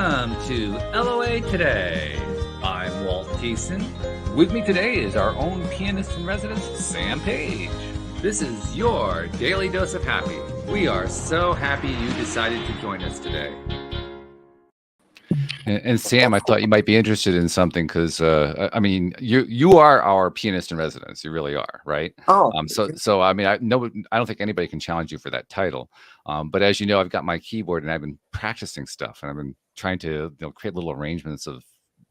Welcome to LOA Today. I'm Walt Thiessen. With me today is our own pianist in residence, Sam Page. This is your daily dose of happy. We are so happy you decided to join us today. And Sam, I thought you might be interested in something because I mean, you are our pianist in residence. You really are, right? Oh, So I mean, I don't think anybody can challenge you for that title. But as you know, I've got my keyboard and I've been practicing stuff, and I've been trying to create little arrangements of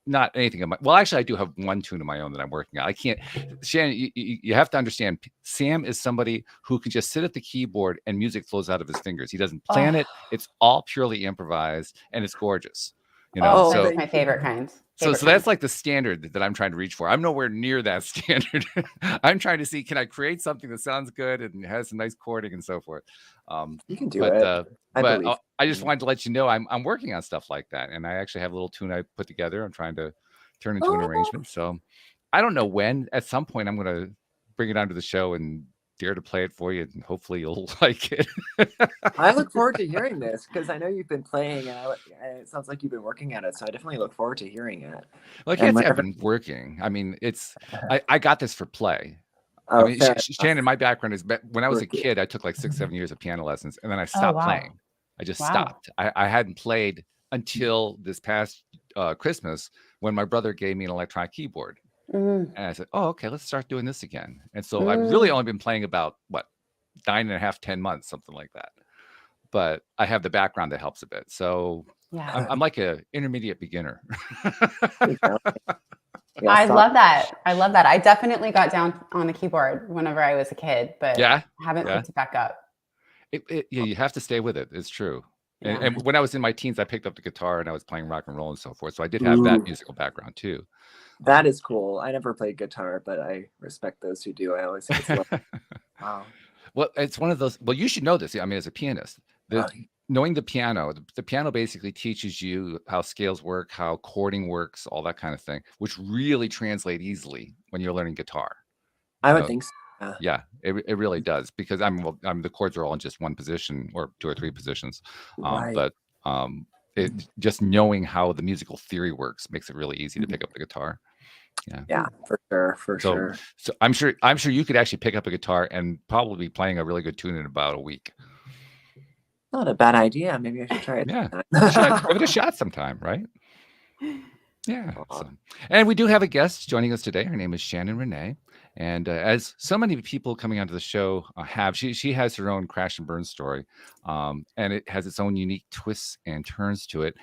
not anything of my. Well, actually, I do have one tune of my own that I'm working on. I can't, Shannon. You have to understand. Sam is somebody who can just sit at the keyboard and music flows out of his fingers. He doesn't plan it. It's all purely improvised, and it's gorgeous. That's So my favorite kind. So that's like the standard that I'm trying to reach for. I'm nowhere near that standard. I'm trying to see, can I create something that sounds good and has some nice chording and so forth. You can do it. I just wanted to let you know I'm working on stuff like that, and I actually have a little tune I put together. I'm trying to turn into an arrangement. So I don't know when. At some point, I'm going to bring it onto the show and dare to play it for you, and hopefully you'll like it. I look forward to hearing this because I know you've been playing, and it sounds like you've been working at it. So I definitely look forward to hearing it. Well, I can't say I've been working. I mean, I got this for play. Oh, I mean, Shannon, my background is when I was a kid, I took like 6-7 years of piano lessons, and then I stopped playing. I just stopped. I hadn't played until this past Christmas when my brother gave me an electronic keyboard. And I said, oh, okay, let's start doing this again. And so I've really only been playing about 9.5, 10 months, something like that. But I have the background that helps a bit. So I'm like an intermediate beginner. I love that. I definitely got down on the keyboard whenever I was a kid, but haven't picked it back up. You have to stay with it. It's true. And when I was in my teens, I picked up the guitar and I was playing rock and roll and so forth. So I did have that musical background too. That is cool. I never played guitar, but I respect those who do. I always think it's wow. Well, it's one of those. Well, you should know this. I mean, as a pianist, knowing the piano basically teaches you how scales work, how chording works, all that kind of thing, which really translate easily when you're learning guitar. I would think so. Yeah, it really does, because the chords are all in just one position or 2 or 3 positions. But just knowing how the musical theory works makes it really easy to pick up the guitar. Yeah, for sure. So I'm sure you could actually pick up a guitar and probably be playing a really good tune in about a week. Not a bad idea. Maybe I should try it. Yeah, give it a shot sometime, right? Yeah. And we do have a guest joining us today. Her name is Shanon Renee. And as so many people coming onto the show have, she has her own crash and burn story. And it has its own unique twists and turns to it,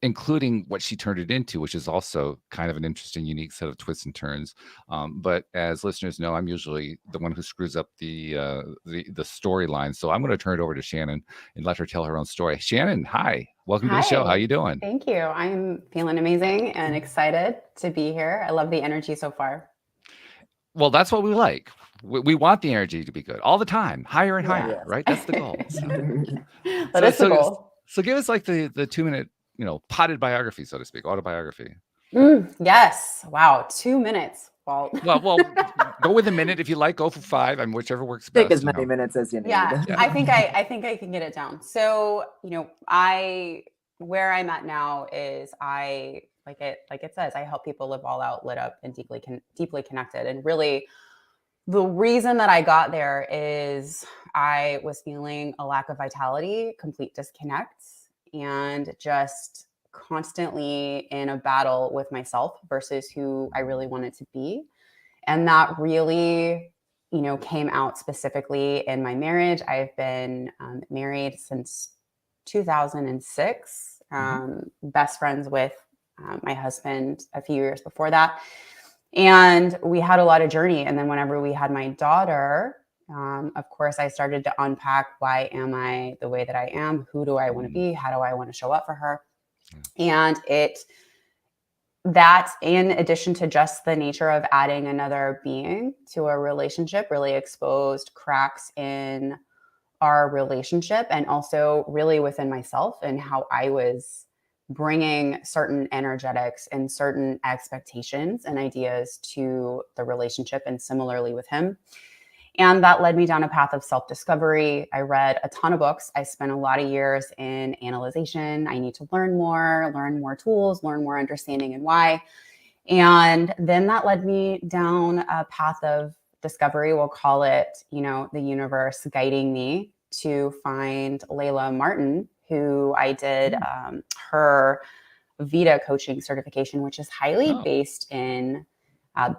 including what she turned it into, which is also kind of an interesting, unique set of twists and turns. But as listeners know, I'm usually the one who screws up the storyline. So I'm going to turn it over to Shanon and let her tell her own story. Shanon, hi. Welcome to the show. How you doing? Thank you. I'm feeling amazing and excited to be here. I love the energy so far. Well, that's what we like. We want the energy to be good all the time, higher and higher, right? That's the goal. That's the goal. So give us like the 2-minute, potted biography, so to speak, autobiography. Yes. Wow. 2 minutes. Well, go with a minute if you like. Go for 5. I mean, whichever works best. Take as many minutes as you need. Yeah. I think I can get it down. So, where I'm at now is like it says, I help people live all out, lit up, and deeply connected. And really, the reason that I got there is I was feeling a lack of vitality, complete disconnect, and just constantly in a battle with myself versus who I really wanted to be. And that really, came out specifically in my marriage. I've been married since 2006, best friends with my husband a few years before that. And we had a lot of journey. And then whenever we had my daughter, of course, I started to unpack, why am I the way that I am? Who do I want to be? How do I want to show up for her? And that, in addition to just the nature of adding another being to a relationship, really exposed cracks in our relationship, and also really within myself and how I was bringing certain energetics and certain expectations and ideas to the relationship, and similarly with him. And that led me down a path of self-discovery. I read a ton of books. I spent a lot of years in analyzation. I need to learn more tools, learn more understanding and why. And then that led me down a path of discovery. We'll call it, the universe guiding me to find Layla Martin, who I did her Vita coaching certification, which is highly based in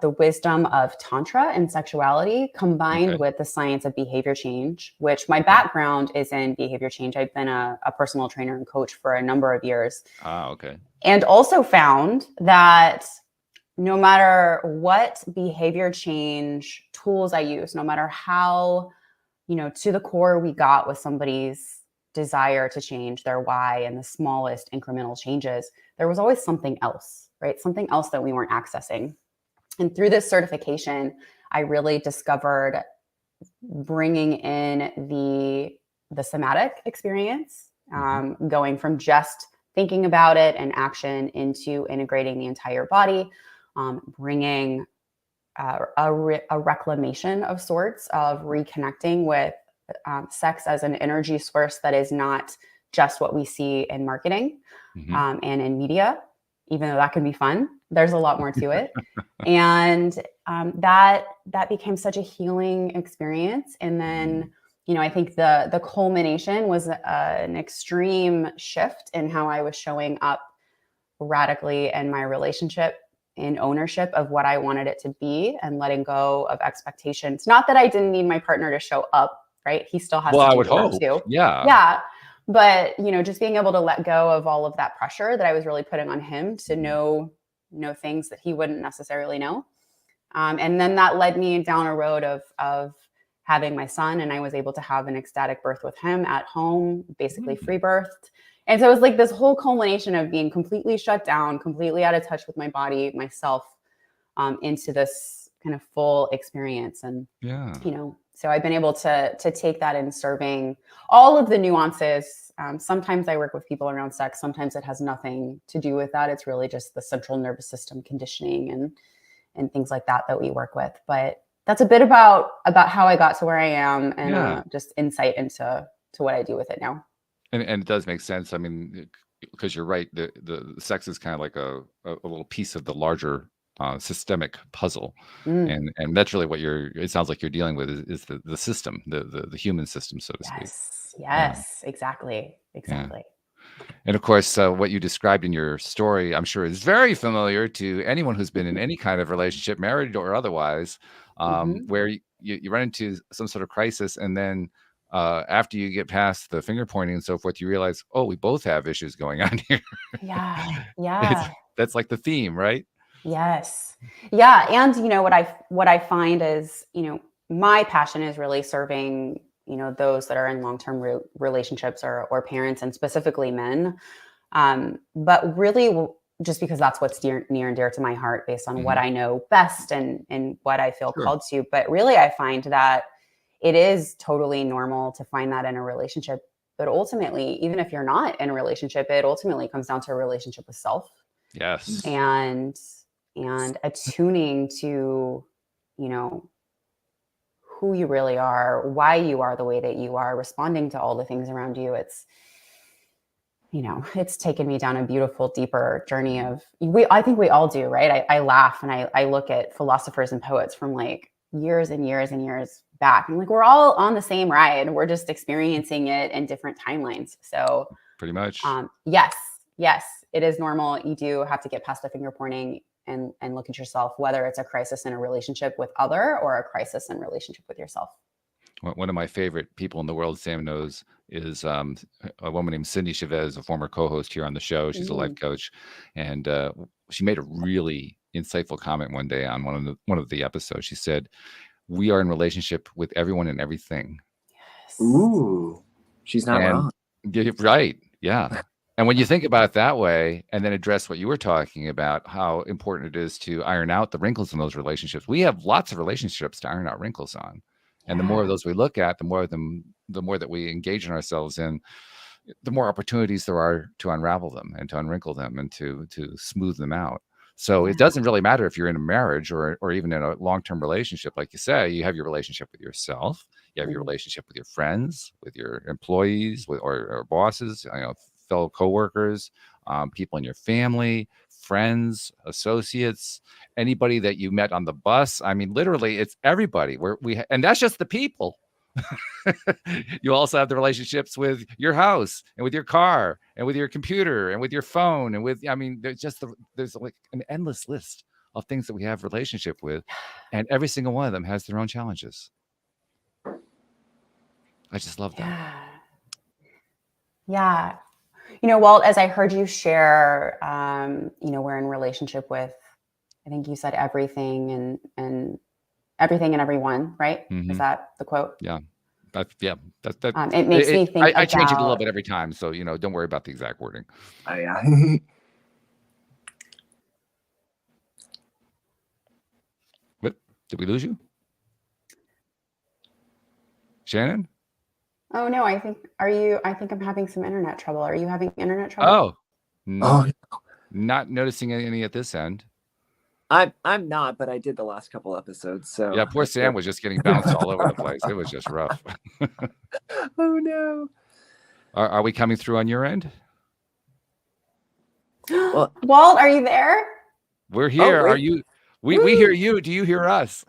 the wisdom of Tantra and sexuality combined with the science of behavior change, which my background is in behavior change. I've been a personal trainer and coach for a number of years. And also found that no matter what behavior change tools I use, no matter how, to the core we got with somebody's desire to change their why and the smallest incremental changes, there was always something else, right? Something else that we weren't accessing. And through this certification, I really discovered bringing in the somatic experience, going from just thinking about it and action into integrating the entire body, bringing a reclamation of sorts of reconnecting with sex as an energy source that is not just what we see in marketing and in media, even though that can be fun. There's a lot more to it. And that became such a healing experience. And then, I think the culmination was an extreme shift in how I was showing up radically in my relationship, in ownership of what I wanted it to be and letting go of expectations. Not that I didn't need my partner to show up, right? He still has to do I would that hope. too. Yeah. But, just being able to let go of all of that pressure that I was really putting on him to know things that he wouldn't necessarily know. And then that led me down a road of having my son, and I was able to have an ecstatic birth with him at home, basically free birthed. And so it was like this whole culmination of being completely shut down, completely out of touch with my body, myself, into this kind of full experience. And, so I've been able to take that in serving all of the nuances. Sometimes I work with people around sex. Sometimes it has nothing to do with that. It's really just the central nervous system conditioning and things like that we work with. But that's a bit about how I got to where I am and just insight into what I do with it now. And it does make sense. I mean, because you're right, the sex is kind of like a little piece of the larger systemic puzzle, and that's really what it sounds like you're dealing with is the system, the human system, so to speak. Yes, exactly. Yeah. And of course, what you described in your story, I'm sure, is very familiar to anyone who's been in any kind of relationship, married or otherwise, where you run into some sort of crisis, and then after you get past the finger pointing and so forth, you realize, oh, we both have issues going on here. Yeah. That's like the theme, right? Yes. Yeah. And, what I find is, my passion is really serving, those that are in long-term relationships or parents, and specifically men. But really just because that's what's near and dear to my heart based on what I know best and what I feel called to. But really, I find that it is totally normal to find that in a relationship. But ultimately, even if you're not in a relationship, it ultimately comes down to a relationship with self. Yes. And attuning to, who you really are, why you are the way that you are, responding to all the things around you. It's taken me down a beautiful, deeper journey I think we all do, right? I laugh and I look at philosophers and poets from like years and years and years back. And like, we're all on the same ride. We're just experiencing it in different timelines. So pretty much. Yes, it is normal. You do have to get past the finger pointing and look at yourself, whether it's a crisis in a relationship with other or a crisis in relationship with yourself. One of my favorite people in the world, Sam knows, is a woman named Cindy Chavez, a former co-host here on the show. She's a life coach, and she made a really insightful comment one day on one of the episodes. She said, "We are in relationship with everyone and everything." Yes. Ooh, she's not wrong. Right? Yeah. And when you think about it that way, and then address what you were talking about, how important it is to iron out the wrinkles in those relationships. We have lots of relationships to iron out wrinkles on. And the more of those we look at, the more that we engage in ourselves in, the more opportunities there are to unravel them and to unwrinkle them and to smooth them out. So it doesn't really matter if you're in a marriage or even in a long-term relationship. Like you say, you have your relationship with yourself, you have your relationship with your friends, with your employees, or bosses, fellow coworkers, people in your family, friends, associates, anybody that you met on the bus. I mean, literally, it's everybody. And that's just the people. You also have the relationships with your house and with your car and with your computer and with your phone and with, I mean, there's like an endless list of things that we have relationship with, and every single one of them has their own challenges. I just love that. Yeah. Walt, as I heard you share, we're in relationship with, I think you said everything and everything and everyone, right? Mhm. Is that the quote? Yeah. It makes me think I change it a little about- bit every time, so don't worry about the exact wording. Oh, yeah. What? Did we lose you, Shannon? Oh no, I think I'm having some internet trouble. Are you having internet trouble? Oh, no, Oh, not noticing any at this end. I'm not, but I did the last couple episodes. So Yeah, poor Sam was just getting bounced all over the place. It was just rough. Oh no. Are we coming through on your end? Well, Walt, are you there? We're here. wait. Are you? We hear you. Do you hear us?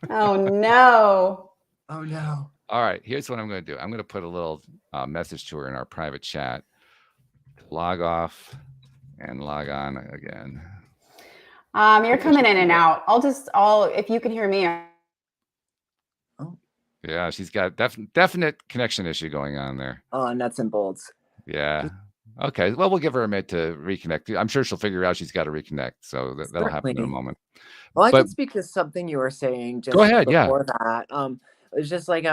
Oh no. Oh no. All right. Here's what I'm going to do. I'm going to put a little message to her in our private chat. Log off and log on again. You're coming in and out. If you can hear me. Yeah, she's got definite connection issue going on there. Oh, nuts and bolts. Yeah. Okay. Well, we'll give her a minute to reconnect. I'm sure she'll figure out she's got to reconnect. So that'll happen in a Certainly. moment. Well, I But- can speak to something you were saying just Go ahead, yeah. before that. It was just like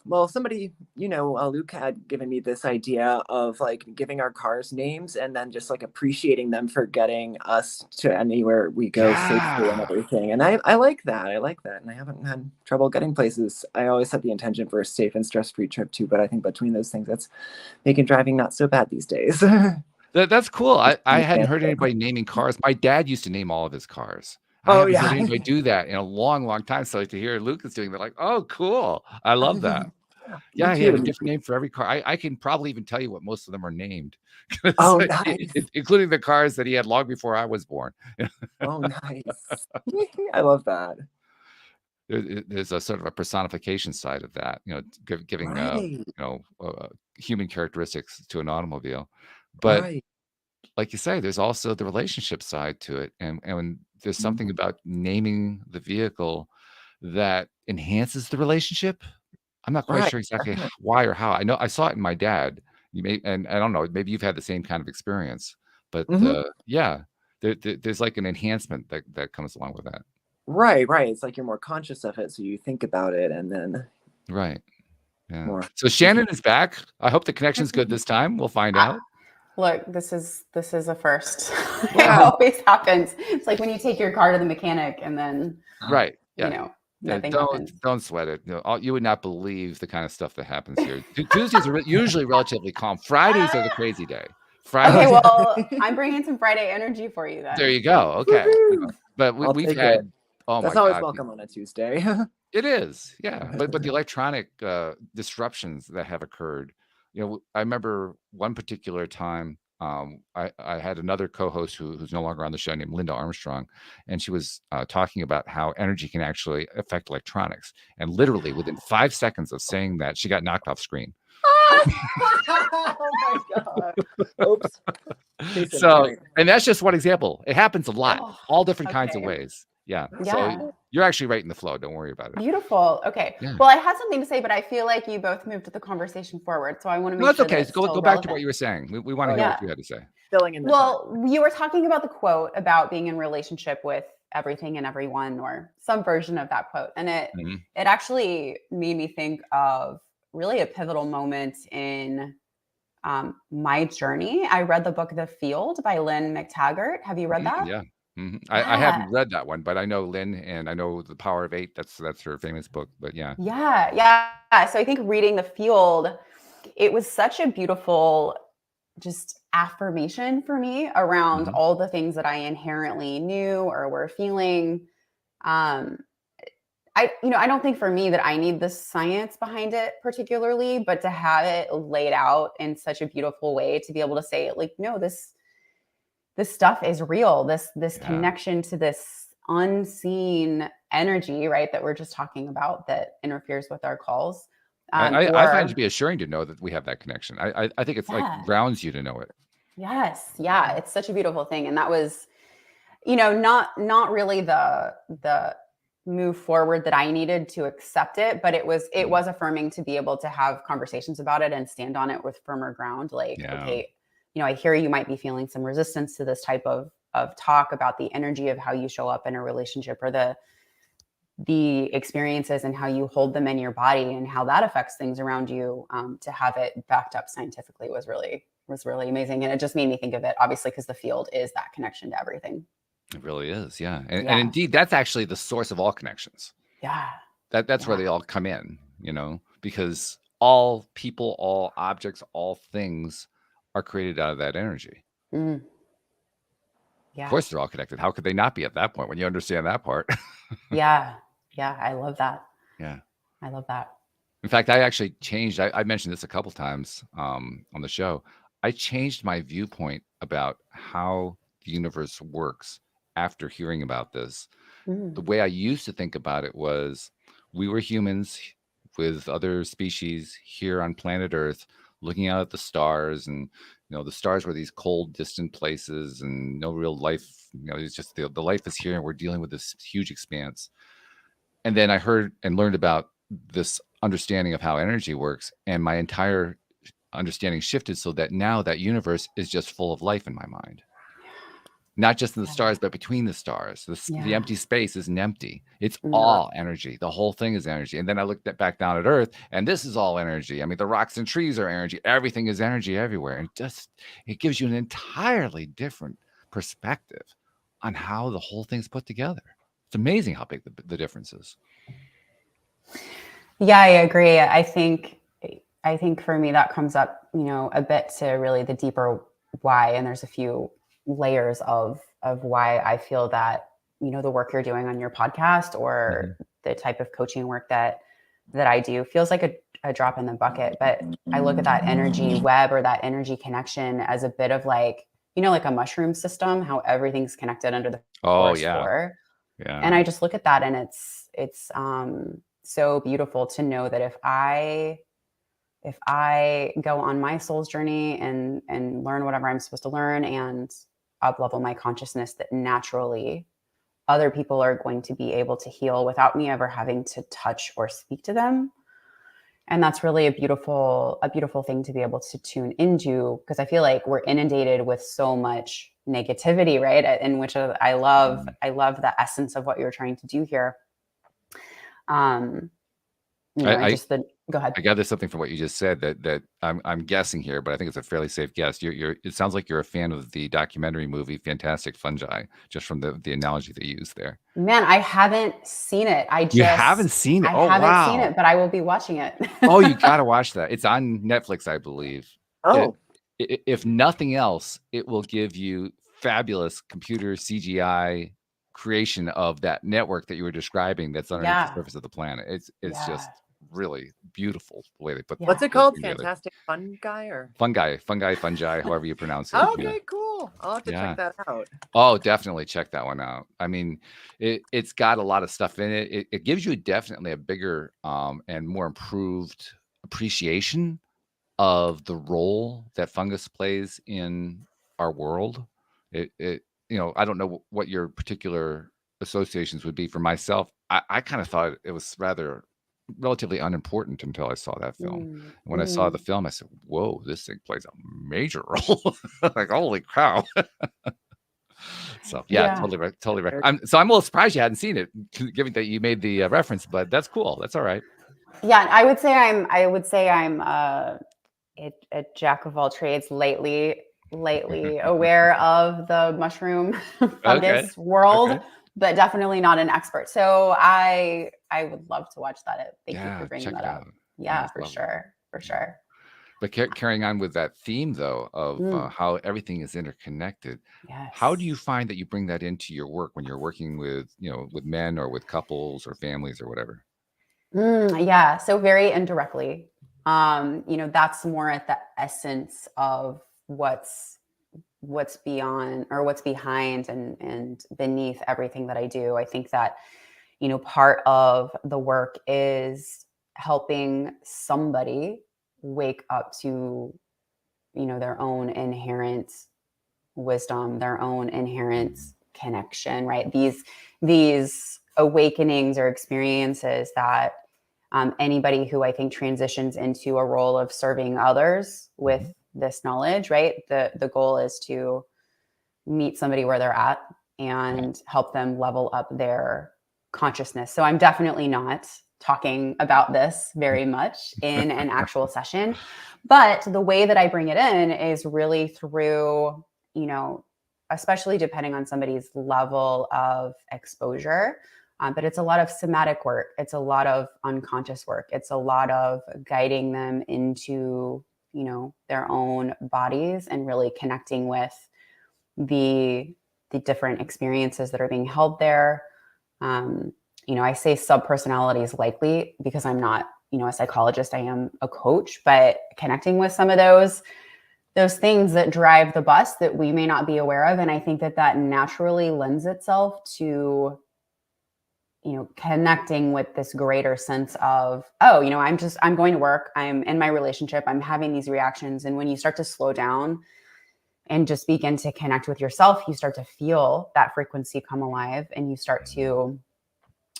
well, somebody, Luke had given me this idea of like giving our cars names and then just like appreciating them for getting us to anywhere we go safely and Yeah. everything. And I like that. I like that. And I haven't had trouble getting places. I always set the intention for a safe and stress-free trip too. But I think between those things, that's making driving not so bad these days. That's cool. I hadn't heard anybody naming cars. My dad used to name all of his cars. I Oh, haven't yeah. heard anybody do that in a long, long time. So to hear Lucas doing that, like, oh, cool. I love that. Yeah, he had a different name for every car. I can probably even tell you what most of them are named. Oh, nice. Including the cars that he had long before I was born. Oh, nice. I love that. There's a sort of a personification side of that, giving Right. human characteristics to an automobile. But Right. like you say, there's also the relationship side to it, and there's something about naming the vehicle that enhances the relationship. I'm not quite Right. sure exactly why or how. I know I saw it in my dad. And I don't know, maybe you've had the same kind of experience, but yeah, there's like an enhancement that comes along with that. Right. It's like you're more conscious of it, so you think about it, and then Right. Yeah. more. So Shannon is back. I hope the connection's good this time. We'll find out. Look, this is a first. It Wow. always happens. It's like when you take your car to the mechanic and then Right. Yeah. nothing happens. Don't sweat it. You would not believe the kind of stuff that happens here. Tuesdays are usually relatively calm. Fridays are the crazy day. Okay, well, I'm bringing some Friday energy for you then. There you go. Okay. Woohoo! But I'll we've take had. it. Oh That's my always God. welcome on a Tuesday. It is, yeah. But the electronic disruptions that have occurred, I remember one particular time. I had another co-host who's no longer on the show named Linda Armstrong, and she was talking about how energy can actually affect electronics. And literally within 5 seconds of saying that, she got knocked off screen. Oh my God. Oops. So, and that's just one example. It happens a lot, Oh, all different kinds of okay. ways. Yeah. Yeah. So you're actually right in the flow. Don't worry about it. Beautiful. Okay. Yeah. Well, I had something to say, but I feel like you both moved the conversation forward. So I want to make No, it's sure okay. that it's Go still back to what relevant. you were saying. We want to hear what you had to say. Filling in the Well, you were talking about the quote about being in relationship with everything and everyone, or some version of that quote. And it actually made me think of really a pivotal moment in my journey. I read the book The Field by Lynn McTaggart. Have you read that? Yeah. I haven't read that one, but I know Lynn, and I know The Power of Eight. That's her famous book. But yeah. Yeah. So I think reading The Field, it was such a beautiful, just affirmation for me around Mhm. all the things that I inherently knew or were feeling. Um, I don't think for me that I need the science behind it particularly, but to have it laid out in such a beautiful way to be able to say, like, no, this stuff is real. This Yeah. connection to this unseen energy, right, that we're just talking about that interferes with our calls. I find it to be assuring to know that we have that connection. I think it's like Yeah. grounds you to know it. Yes. Yeah. It's such a beautiful thing. And that was, not really the move forward that I needed to accept it, but it was affirming to be able to have conversations about it and stand on it with firmer ground. Like, Yeah. okay, I hear you might be feeling some resistance to this type of talk about the energy of how you show up in a relationship, or the experiences and how you hold them in your body and how that affects things around you. To have it backed up scientifically was really amazing. And it just made me think of it, obviously, because the field is that connection to everything. It really is. Yeah. And Yeah. indeed, that's actually the source of all connections. Yeah. That's where they all come in, because all people, all objects, all things are created out of that energy. Mm. Of Yeah. course, they're all connected. How could they not be at that point when you understand that part? Yeah. Yeah. I love that. Yeah. I love that. In fact, I actually changed. I mentioned this a couple times on the show. I changed my viewpoint about how the universe works after hearing about this. The way I used to think about it was we were humans with other species here on planet Earth looking out at the stars, and the stars were these cold, distant places and no real life. It's just the life is here, and we're dealing with this huge expanse. And then I heard and learned about this understanding of how energy works, and my entire understanding shifted so that now that universe is just full of life in my mind. Not just in the stars, but between the stars. The empty space isn't empty. It's all energy. The whole thing is energy. And then I looked back down at Earth, and this is all energy. I mean, the rocks and trees are energy. Everything is energy everywhere. And it gives you an entirely different perspective on how the whole thing's put together. It's amazing how big the difference is. Yeah, I agree. I think for me that comes up, a bit to really the deeper why. And there's a few layers of why I feel that, the work you're doing on your podcast or the type of coaching work that I do feels like a drop in the bucket. But I look at that energy web or that energy connection as a bit of like, like a mushroom system, how everything's connected under the forest floor. Yeah. And I just look at that, and it's so beautiful to know that if I go on my soul's journey and learn whatever I'm supposed to learn and up level my consciousness, that naturally other people are going to be able to heal without me ever having to touch or speak to them. And that's really a beautiful thing to be able to tune into, because I feel like we're inundated with so much negativity, right? In which I love the essence of what you're trying to do here. Go ahead. I gathered something from what you just said that I'm guessing here, but I think it's a fairly safe guess. It sounds like you're a fan of the documentary movie Fantastic Fungi, just from the analogy they use there. Man, I haven't seen it. You haven't seen it? I haven't seen it, but I will be watching it. Oh, you got to watch that. It's on Netflix, I believe. Oh. If nothing else, it will give you fabulous computer CGI creation of that network that you were describing that's underneath the surface of the planet. It's just really beautiful the way they put. What's it called? Fantastic Fungi or fungi, however you pronounce it. Okay, cool. I'll have to check that out. Oh, definitely check that one out. I mean, it's got a lot of stuff in it. It gives you definitely a bigger and more improved appreciation of the role that fungus plays in our world. I don't know what your particular associations would be. For myself, I kind of thought it was rather relatively unimportant until I saw that film. And when I saw the film, I said, whoa, this thing plays a major role. Like, holy cow. So totally right. I'm a little surprised you hadn't seen it, given that you made the reference, but that's cool. That's all right. Yeah, I would say I'm a jack of all trades, lately aware of the mushroom fungus world, but definitely not an expert. So I would love to watch that. Thank you for bringing that up. Yeah, for sure. But carrying on with that theme, though, of Mm, how everything is interconnected, how do yes. you find that you bring that into your work when you're working with, with men or with couples or families or whatever? Yeah. So very indirectly, that's more at the essence of what's beyond or what's behind and beneath everything that I do. I think that, part of the work is helping somebody wake up to, their own inherent wisdom, their own inherent connection, right? These awakenings or experiences that anybody who I think transitions into a role of serving others with this knowledge, right? The goal is to meet somebody where they're at and help them level up their consciousness. So I'm definitely not talking about this very much in an actual session, but the way that I bring it in is really through, especially depending on somebody's level of exposure. But it's a lot of somatic work. It's a lot of unconscious work. It's a lot of guiding them into, their own bodies and really connecting with the different experiences that are being held there. I say subpersonalities likely because I'm not, a psychologist. I am a coach, but connecting with some of those things that drive the bus that we may not be aware of, and I think that naturally lends itself to connecting with this greater sense of, oh, I'm going to work, I'm in my relationship, I'm having these reactions, and when you start to slow down and just begin to connect with yourself, you start to feel that frequency come alive and you start to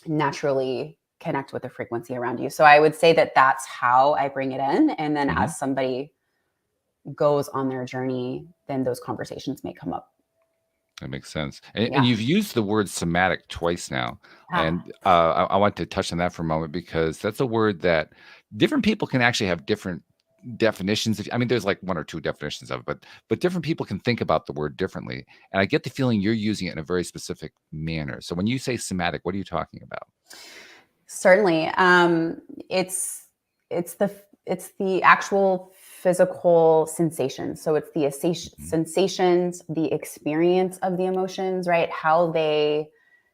naturally connect with the frequency around you. So I would say that that's how I bring it in. And then as somebody goes on their journey, then those conversations may come up. That makes sense. And you've used the word somatic twice now. And I want to touch on that for a moment because that's a word that different people can actually have different definitions. I mean, there's like one or two definitions of it, but different people can think about the word differently. And I get the feeling you're using it in a very specific manner. So when you say somatic, what are you talking about? Certainly. It's the actual physical sensations. So it's the sensations, the experience of the emotions, right? How they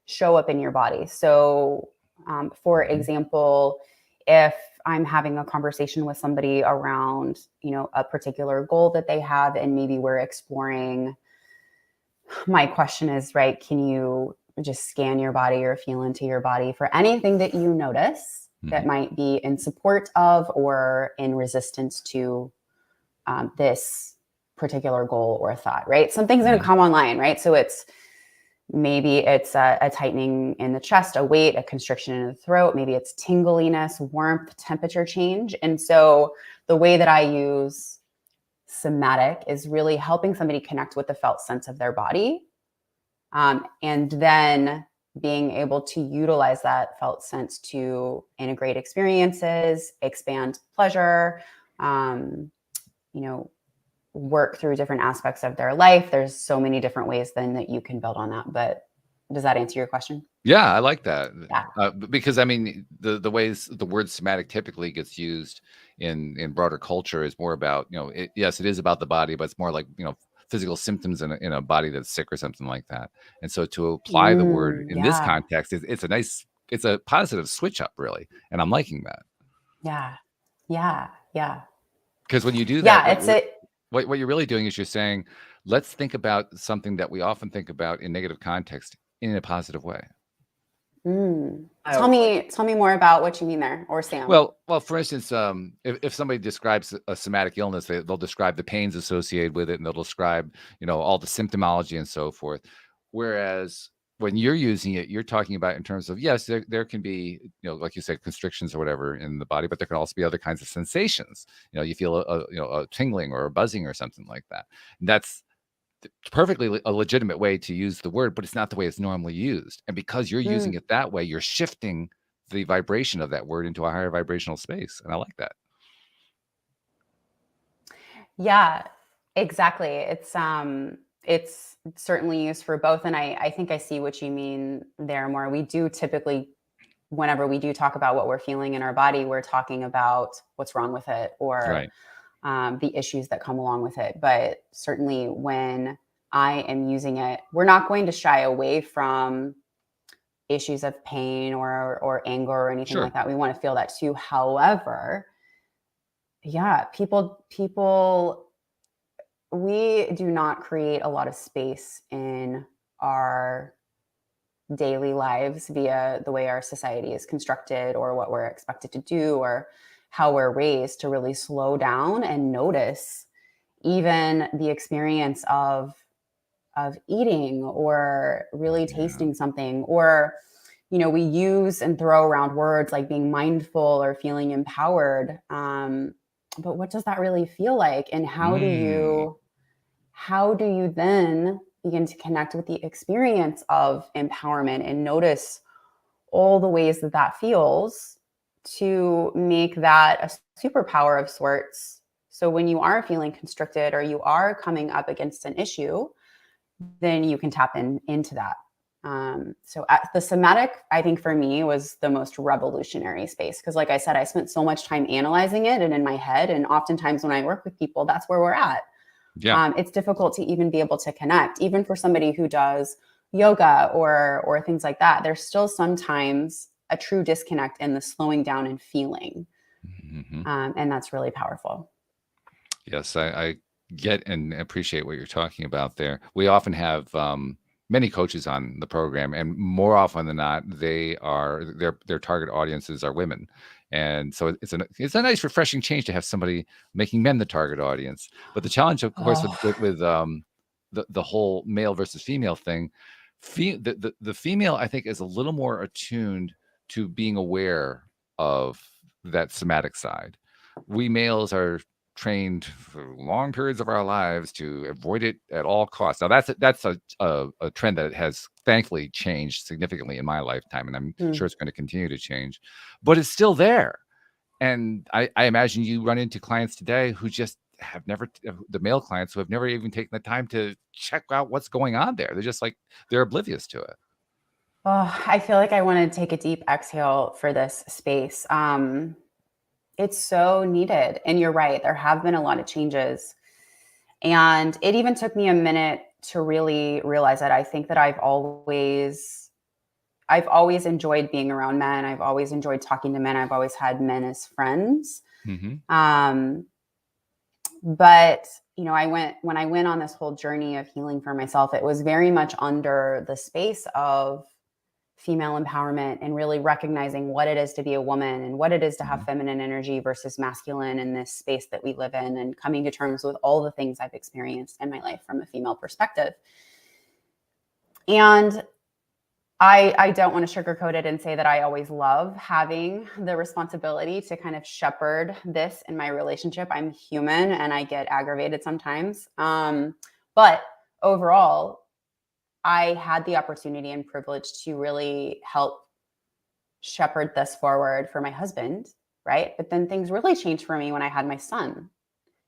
show up in your body. So, for example, if I'm having a conversation with somebody around, a particular goal that they have, and maybe we're exploring, my question is, right, can you just scan your body or feel into your body for anything that you notice that might be in support of or in resistance to this particular goal or thought, right? Something's going to come online, right? So maybe it's a tightening in the chest, a weight, a constriction in the throat. Maybe it's tingliness, warmth, temperature change. And so the way that I use somatic is really helping somebody connect with the felt sense of their body. And then being able to utilize that felt sense to integrate experiences, expand pleasure, work through different aspects of their life. There's so many different ways then that you can build on that. But does that answer your question? Yeah, I like that. Yeah. Because I mean, the ways the word somatic typically gets used in broader culture is more about, yes, it is about the body, but it's more like, physical symptoms in a body that's sick or something like that. And so to apply the word in this context, it's a positive switch up, really. And I'm liking that. Yeah. Because when you do that, Yeah, what you're really doing is you're saying, let's think about something that we often think about in negative context in a positive way. Tell me more about what you mean there, or Sam. Well, for instance, if somebody describes a somatic illness, they'll describe the pains associated with it, and they'll describe, all the symptomology and so forth. Whereas when you're using it, you're talking about in terms of, yes, there can be, like you said, constrictions or whatever in the body, but there can also be other kinds of sensations. You feel a tingling or a buzzing or something like that. And that's perfectly a legitimate way to use the word, but it's not the way it's normally used. And because you're using it that way, you're shifting the vibration of that word into a higher vibrational space. And I like that. Yeah, exactly. It's certainly used for both. And I think I see what you mean there more. We do typically, whenever we do talk about what we're feeling in our body, we're talking about what's wrong with it, or the issues that come along with it. But certainly when I am using it, we're not going to shy away from issues of pain or anger or anything like that. We want to feel that too. However, yeah, people, we do not create a lot of space in our daily lives via the way our society is constructed or what we're expected to do or how we're raised to really slow down and notice even the experience of eating or really tasting something. Or, you know, we use and throw around words like being mindful or feeling empowered. But what does that really feel like? And how do you then begin to connect with the experience of empowerment and notice all the ways that that feels to make that a superpower of sorts? So when you are feeling constricted or you are coming up against an issue, then you can tap into that. So the somatic, I think for me was the most revolutionary space. Cause like I said, I spent so much time analyzing it and in my head. And oftentimes when I work with people, that's where we're at. Yeah. It's difficult to even be able to connect, even for somebody who does yoga or things like that. There's still sometimes a true disconnect in the slowing down and feeling. And that's really powerful. Yes, I get and appreciate what you're talking about there. We often have many coaches on the program, and more often than not, their target audiences are women, and so it's a nice, refreshing change to have somebody making men the target audience. But the challenge, of course, with the whole male versus female thing, the female, I think, is a little more attuned to being aware of that somatic side. We males are trained for long periods of our lives to avoid it at all costs. Now that's a trend that has thankfully changed significantly in my lifetime, and I'm sure it's going to continue to change, but it's still there. And I imagine you run into clients today who just have never, the male clients who have never even taken the time to check out what's going on there. They're just like, they're oblivious to it. Oh, I feel like I want to take a deep exhale for this space. It's so needed. And you're right. There have been a lot of changes. And it even took me a minute to really realize that. I think that I've always enjoyed being around men. I've always enjoyed talking to men. I've always had men as friends. But, you know, when I went on this whole journey of healing for myself, it was very much under the space of female empowerment and really recognizing what it is to be a woman and what it is to have feminine energy versus masculine in this space that we live in, and coming to terms with all the things I've experienced in my life from a female perspective. And I don't want to sugarcoat it and say that I always love having the responsibility to kind of shepherd this in my relationship. I'm human and I get aggravated sometimes. But overall, I had the opportunity and privilege to really help shepherd this forward for my husband, right? But then things really changed for me when I had my son.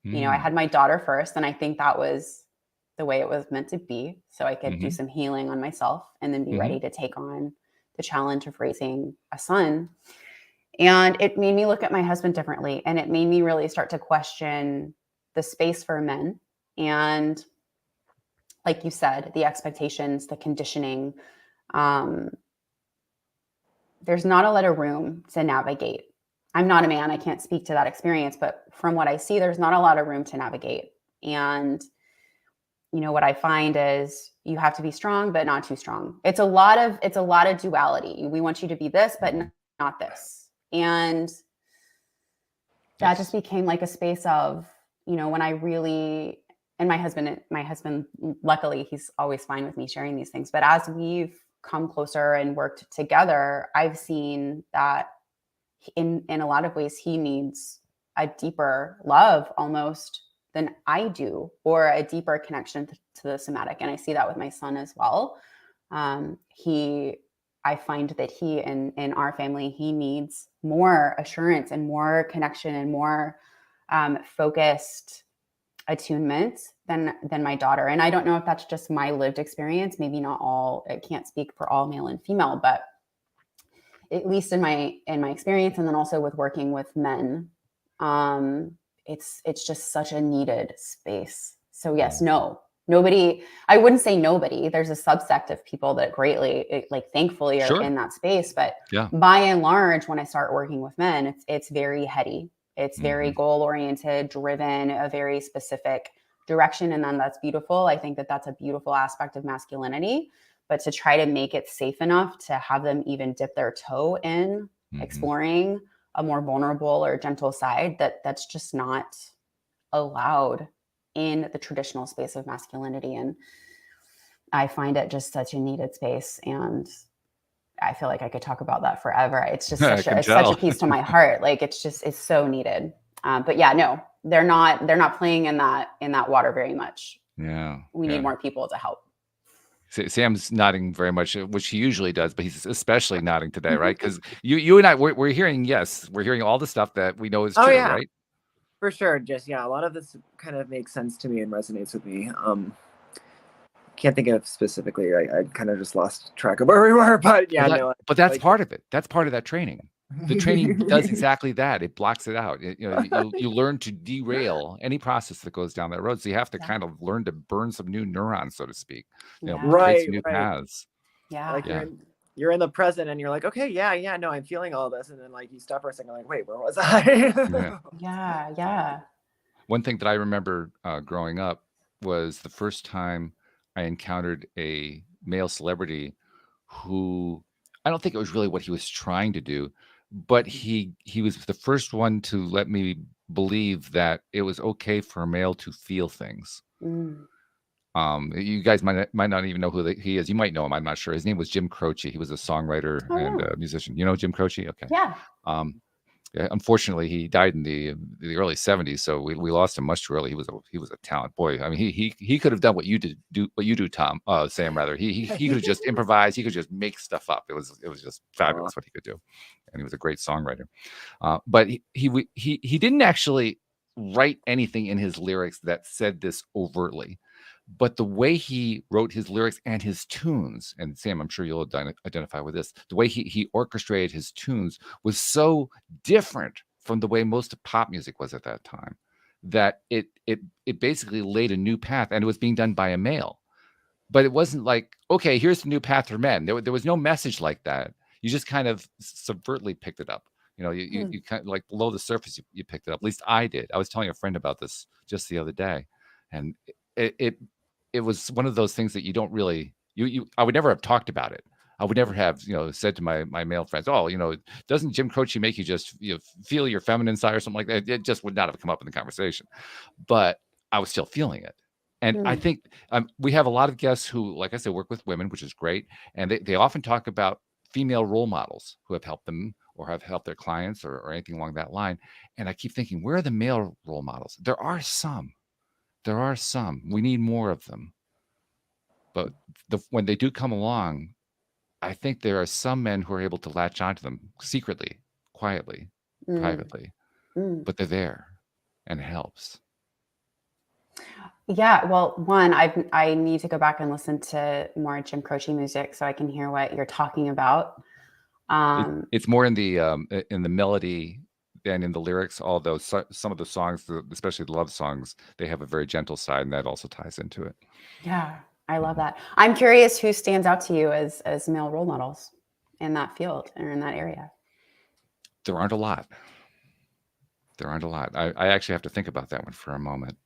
You know, I had my daughter first, and I think that was the way it was meant to be. So I could do some healing on myself and then be ready to take on the challenge of raising a son. And it made me look at my husband differently. And it made me really start to question the space for men. And like you said, the expectations, the conditioning, there's not a lot of room to navigate. I'm not a man. I can't speak to that experience, but from what I see, there's not a lot of room to navigate. And, you know, what I find is you have to be strong, but not too strong. It's a lot of duality. We want you to be this, but not this. And that just became like a space of, you know, when I really, and my husband, luckily, he's always fine with me sharing these things. But as we've come closer and worked together, I've seen that in a lot of ways, he needs a deeper love almost than I do, or a deeper connection to the somatic. And I see that with my son as well. I find that he, in our family, he needs more assurance and more connection and more focused attunement than my daughter. And I don't know if that's just my lived experience. Maybe not all. I can't speak for all male and female, but at least in my experience, and then also with working with men, it's just such a needed space. So yes, nobody, I wouldn't say nobody. There's a subsect of people that greatly, like, thankfully are in that space. But by and large, when I start working with men, it's very heady. It's very goal oriented, driven, a very specific direction. And then that's beautiful. I think that that's a beautiful aspect of masculinity. But to try to make it safe enough to have them even dip their toe in exploring a more vulnerable or gentle side, that's just not allowed in the traditional space of masculinity. And I find it just such a needed space. And I feel like I could talk about that forever. It's just such a piece to my heart. Like, it's so needed. But yeah, no, they're not playing in that water very much. Yeah. We need more people to help. Sam's nodding very much, which he usually does, but he's especially nodding today, right? Because you and I, we're hearing all the stuff that we know is true, right? For sure. Just, a lot of this kind of makes sense to me and resonates with me. Can't think of specifically. I kind of just lost track of where we were, but but that's part of it. That's part of that training. The training does exactly that. It blocks it out. You learn to derail any process that goes down that road. So you have to kind of learn to burn some new neurons, so to speak. Create some new paths. Yeah. Like you're in the present and you're like, okay, no, I'm feeling all this. And then like you stop for a second, like, wait, where was I? Yeah. One thing that I remember growing up was the first time I encountered a male celebrity who, I don't think it was really what he was trying to do, but he was the first one to let me believe that it was okay for a male to feel things. You guys might not even know who he is. You might know him. I'm not sure. His name was Jim Croce. He was a songwriter and a musician. You know Jim Croce? Okay. Yeah. Unfortunately, he died in the early 70s, so we lost him much too early. He was a talent. Boy, I mean, he could have done what you do, Sam, rather. He could have just improvised. He could just make stuff up. It was just fabulous what he could do, and he was a great songwriter. But he didn't actually write anything in his lyrics that said this overtly. But the way he wrote his lyrics and his tunes, and Sam, I'm sure you'll identify with this, the way he orchestrated his tunes was so different from the way most of pop music was at that time, that it basically laid a new path, and it was being done by a male. But it wasn't like, okay, here's the new path for men. There was no message like that. You just kind of subvertly picked it up. You kind of, like, below the surface, you picked it up. At least I did. I was telling a friend about this just the other day, and it was one of those things that you don't really, I would never have talked about it. I would never have, said to my male friends, oh, doesn't Jim Croce make you just feel your feminine side or something like that? It just would not have come up in the conversation, but I was still feeling it. And I think we have a lot of guests who, like I said, work with women, which is great. And they often talk about female role models who have helped them or have helped their clients or anything along that line. And I keep thinking, where are the male role models? There are some. We need more of them. But when they do come along, I think there are some men who are able to latch onto them secretly, quietly, privately. But they're there, and it helps. Yeah, well, one, I need to go back and listen to more Jim Croce music so I can hear what you're talking about. It's more in the melody than in the lyrics, although some of the songs, especially the love songs, they have a very gentle side, and that also ties into it. Yeah, I love that. I'm curious who stands out to you as male role models in that field or in that area. There aren't a lot. I actually have to think about that one for a moment.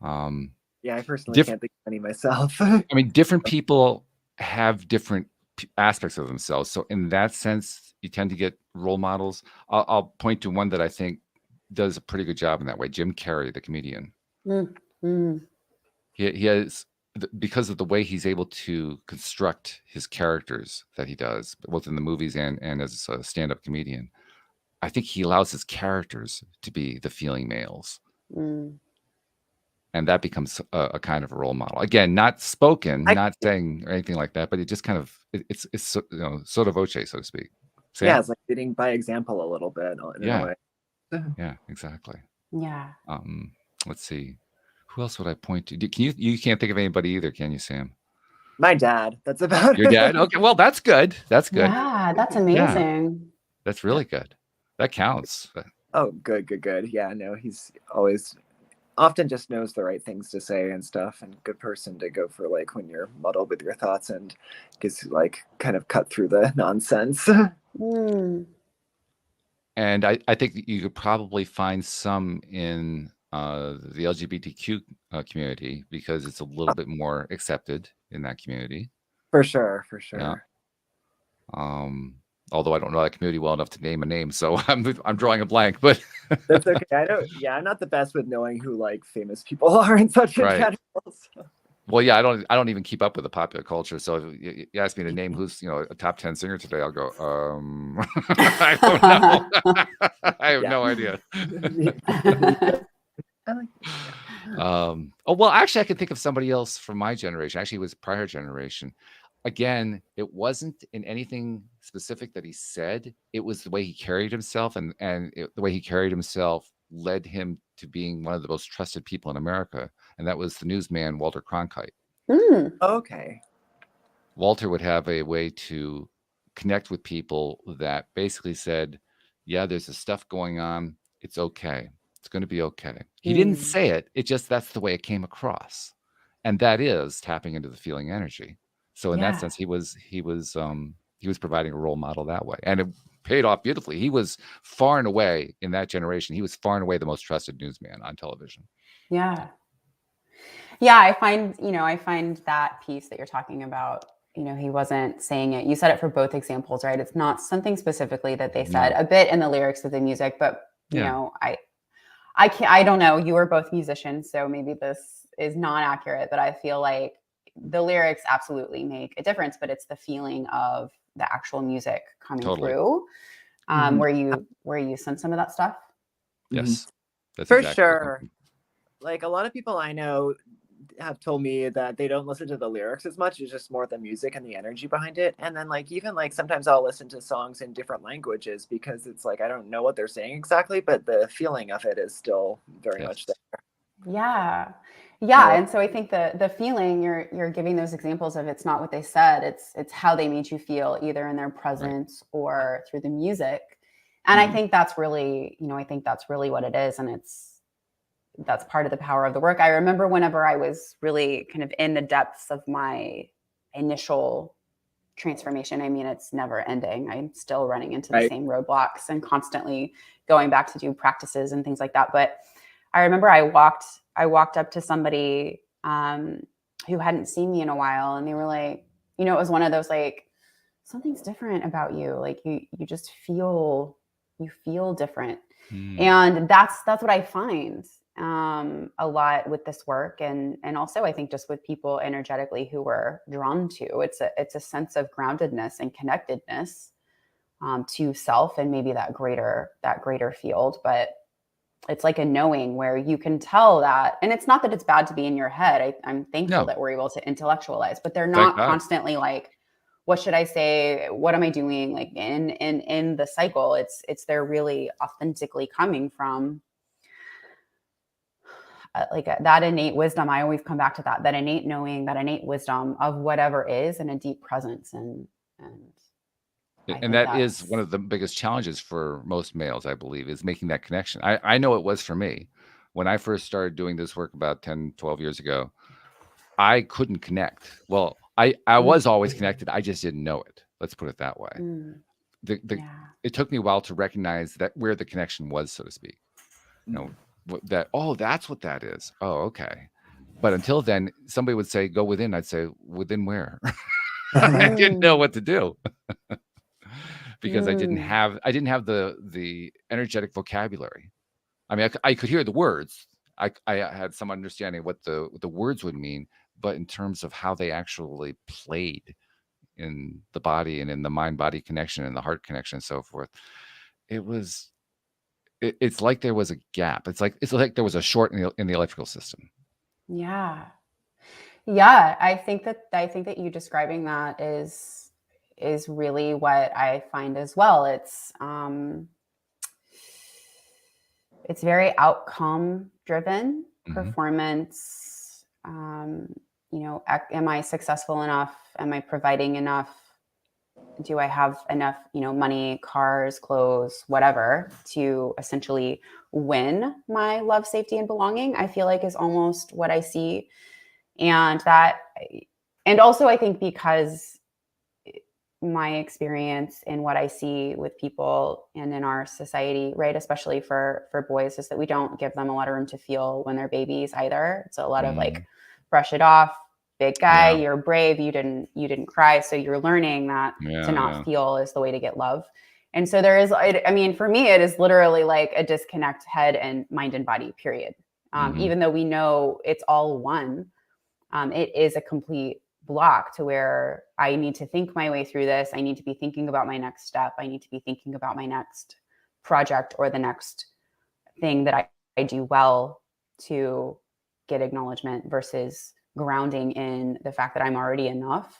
I personally can't think of any myself. I mean, different people have different aspects of themselves. So in that sense, you tend to get role models. I'll point to one that I think does a pretty good job in that way. Jim Carrey, the comedian. He has, because of the way he's able to construct his characters that he does, both in the movies and as a stand-up comedian, I think he allows his characters to be the feeling males. And that becomes a kind of a role model. Again, not spoken, not saying or anything like that, but it just kind of, it's sotto voce, so to speak. Sam? Yeah, it's like leading by example a little bit in a way. Yeah, exactly. Yeah. Let's see. Who else would I point to? You can't think of anybody either, can you, Sam? My dad. That's about Your dad? Okay, well, that's good. That's good. Yeah, that's amazing. Yeah, that's really good. That counts. Oh, good. Yeah, no, he's always often just knows the right things to say and stuff, and good person to go for like when you're muddled with your thoughts and gets like kind of cut through the nonsense. Mm. And I think that you could probably find some in the LGBTQ community, because it's a little bit more accepted in that community. For sure. Yeah. Although I don't know that community well enough to name a name, so I'm drawing a blank. But That's okay. I don't. Yeah, I'm not the best with knowing who like famous people are in such in Right. general. So. Well, yeah, I don't even keep up with the popular culture. So if you ask me to name who's a top 10 singer today, I'll go, I don't know. I have no idea. Oh well, actually, I can think of somebody else from my generation. Actually, it was prior generation. Again, it wasn't in anything specific that he said. It was the way he carried himself, and the way he carried himself led him to being one of the most trusted people in America, and that was the newsman Walter Cronkite. Okay. Walter would have a way to connect with people that basically said, yeah, there's this stuff going on. It's okay. It's going to be okay. He didn't say it. It just, that's the way it came across. And that is tapping into the feeling energy. So in that sense, he was providing a role model that way. And it paid off beautifully. He was far and away in that generation. He was far and away the most trusted newsman on television. Yeah. Yeah. I find that piece that you're talking about, he wasn't saying it. You said it for both examples, right? It's not something specifically that they said, a bit in the lyrics of the music, but you know, I don't know. You are both musicians, so maybe this is not accurate, but I feel like the lyrics absolutely make a difference, but it's the feeling of the actual music coming through. Where you sense some of that stuff. Yes. That's for exactly sure. Like a lot of people I know have told me that they don't listen to the lyrics as much. It's just more the music and the energy behind it. And then like even like sometimes I'll listen to songs in different languages because it's like I don't know what they're saying exactly, but the feeling of it is still very much there. Yeah. And so I think the feeling you're giving those examples of, it's not what they said, it's how they made you feel, either in their presence or through the music. And I think that's really, what it is. And that's part of the power of the work. I remember whenever I was really kind of in the depths of my initial transformation, I mean, it's never ending. I'm still running into the same roadblocks and constantly going back to do practices and things like that. But I remember I walked up to somebody who hadn't seen me in a while, and they were like, it was one of those like, something's different about you. Like you just feel different. And that's what I find a lot with this work, and also I think just with people energetically who we're drawn to. It's a sense of groundedness and connectedness to self and maybe that greater field. But it's like a knowing where you can tell that, and it's not that it's bad to be in your head. I'm thankful that we're able to intellectualize, but they're not constantly like, what should I say? What am I doing? Like in the cycle, it's they're really authentically coming from like that innate wisdom. I always come back to that innate knowing, that innate wisdom of whatever is, and a deep presence. And that is one of the biggest challenges for most males, I believe, is making that connection. I know it was for me. When I first started doing this work about 10, 12 years ago, I couldn't connect. Well, I was always connected. I just didn't know it. Let's put it that way. It took me a while to recognize that where the connection was, so to speak. That, that's what that is. Oh, okay. But until then, somebody would say, go within. I'd say, within where? I didn't know what to do. Because I didn't have the energetic vocabulary. I mean, I could hear the words. I had some understanding of what the words would mean, but in terms of how they actually played in the body and in the mind-body connection and the heart connection and so forth, it's like there was a gap. It's like there was a short in the electrical system. Yeah. I think that you describing that is really what I find as well. It's very outcome driven, performance. Am I successful enough? Am I providing enough? do I have enough, money, cars, clothes, whatever, to essentially win my love, safety, and belonging, I feel like is almost what I see. And also I think because my experience and what I see with people and in our society, right, especially for boys, is that we don't give them a lot of room to feel when they're babies either. It's a lot of like, brush it off, big guy, you're brave, you didn't cry. So you're learning that to not feel is the way to get love. And so there is, I mean, for me, it is literally like a disconnect, head and mind and body, period. Even though we know it's all one, it is a complete block to where I need to think my way through this. I need to be thinking about my next step. I need to be thinking about my next project or the next thing that I do well to get acknowledgement, versus grounding in the fact that I'm already enough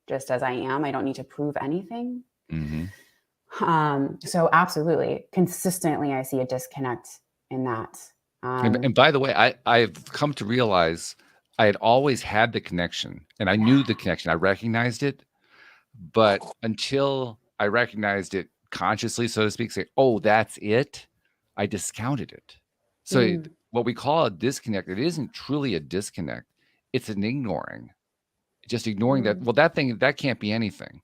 just as I am. I don't need to prove anything. So absolutely, consistently, I see a disconnect in that. And by the way, I've come to realize I had always had the connection, and I knew the connection. I recognized it, but until I recognized it consciously, so to speak, say, oh, that's it, I discounted it. So what we call a disconnect, it isn't truly a disconnect. It's an ignoring, just ignoring that. Well, that thing, that can't be anything.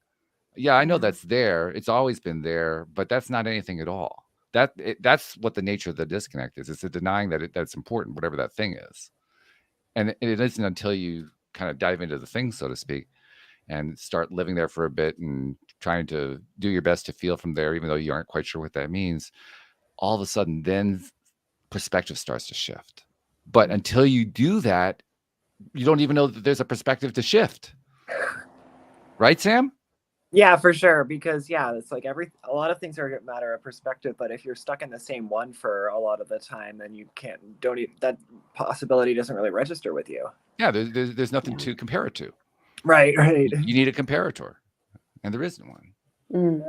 Yeah, I know that's there. It's always been there, but that's not anything at all. That's what the nature of the disconnect is. It's a denying that that's important, whatever that thing is. And it isn't until you kind of dive into the thing, so to speak, and start living there for a bit and trying to do your best to feel from there, even though you aren't quite sure what that means, all of a sudden then perspective starts to shift. But until you do that, you don't even know that there's a perspective to shift. Right, Sam? Yeah, for sure. Because it's like a lot of things are a matter of perspective, but if you're stuck in the same one for a lot of the time, then you that possibility doesn't really register with you. Yeah, there's nothing to compare it to. Right. You need a comparator, and there isn't one.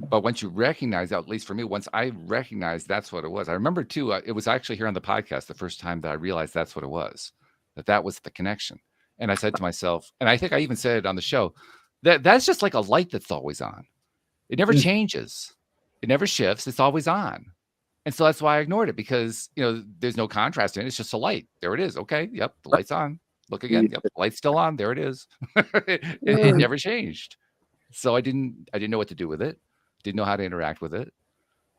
But once you recognize, at least for me, once I recognized that's what it was, I remember too, it was actually here on the podcast the first time that I realized that's what it was, that was the connection. And I said to myself, and I think I even said it on the show, that's just like a light that's always on. It never changes. It never shifts. It's always on. And so that's why I ignored it, because, there's no contrast in it. It's just a light. There it is. Okay. Yep. The light's on. Look again. Yep. The light's still on. There it is. It never changed. So I didn't know what to do with it. Didn't know how to interact with it.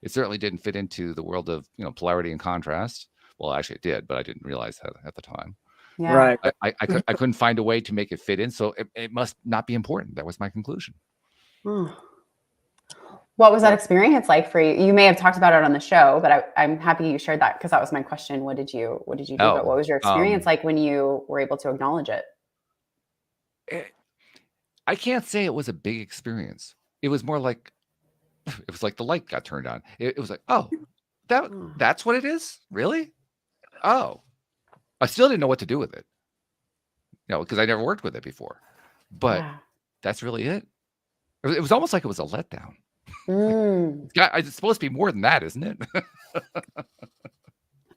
It certainly didn't fit into the world of, polarity and contrast. Well, actually it did, but I didn't realize that at the time. Yeah. Right. I couldn't find a way to make it fit in. So it must not be important. That was my conclusion. What was that experience like for you? You may have talked about it on the show, but I'm happy you shared that, because that was my question. What did you do? But what was your experience like when you were able to acknowledge it? I can't say it was a big experience. It was more like, it was like the light got turned on. It was like, oh, that's what it is? Really? Oh, I still didn't know what to do with it. Because I never worked with it before. But that's really it. It was almost like it was a letdown. It's supposed to be more than that, isn't it?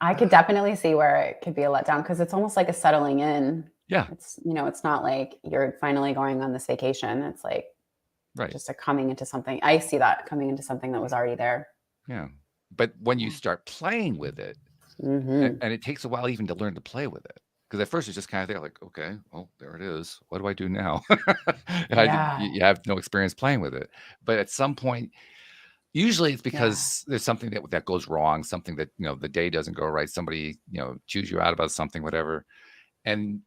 I could definitely see where it could be a letdown, because it's almost like a settling in. Yeah. It's, it's not like you're finally going on this vacation. It's like just a coming into something. I see that coming into something that was already there. Yeah. But when you start playing with it, and it takes a while even to learn to play with it. Because at first it's just kind of there, like, okay, well, there it is. What do I do now? You have no experience playing with it. But at some point, usually it's because there's something that goes wrong, something that, the day doesn't go right. Somebody, chews you out about something, whatever. And